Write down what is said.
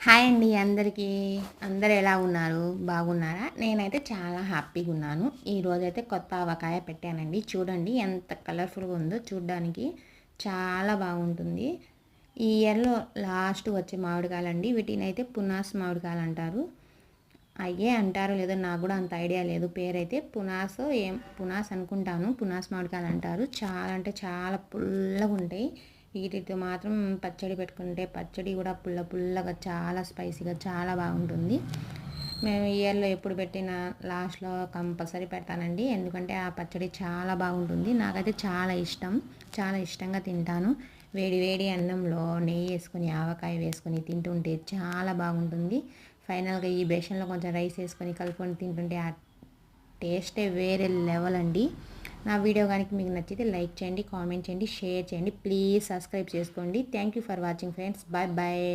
Hi అండి అందరికీ. అందరూ ఎలా ఉన్నారు? బాగున్నారా? నేనైతే చాలా హ్యాపీగా ఉన్నాను. ఈరోజైతే కొత్త ఆవకాయ పెట్టానండి. చూడండి ఎంత కలర్ఫుల్గా ఉందో, చూడ్డానికి చాలా బాగుంటుంది. ఈ ఇయర్లో లాస్ట్ వచ్చే మామిడికాయలండి. వీటినైతే పునాస్ మామిడికాయలు అంటారు. అయ్యే అంటారో లేదో నాకు కూడా అంత ఐడియా లేదు. పేరైతే పునాసో పునాస్ అనుకుంటాను. పునాస్ మామిడికాయలు అంటారు. చాలా అంటే చాలా పుల్లగా ఉంటాయి. వీటితో మాత్రం పచ్చడి పెట్టుకుంటే పచ్చడి కూడా పుల్ల పుల్లగా చాలా స్పైసీగా చాలా బాగుంటుంది. మేము ఇయర్లో ఎప్పుడు పెట్టినా లాస్ట్లో కంపల్సరీ పెడతానండి. ఎందుకంటే ఆ పచ్చడి చాలా బాగుంటుంది. నాకైతే చాలా ఇష్టం, చాలా ఇష్టంగా తింటాను. వేడి వేడి అన్నంలో నెయ్యి వేసుకొని ఆవకాయ వేసుకొని తింటుంటే చాలా బాగుంటుంది. ఫైనల్గా ఈ బేషన్లో కొంచెం రైస్ వేసుకొని కలుపుకొని తింటుంటే ఆ టేస్టే వేరే లెవెల్ అండి. నా వీడియో కనుక మీకు నచ్చితే లైక్ చేయండి, కామెంట్ చేయండి, షేర్ చేయండి. ప్లీజ్ సబ్స్క్రైబ్ చేసుకోండి. Thank you for watching friends. Bye bye.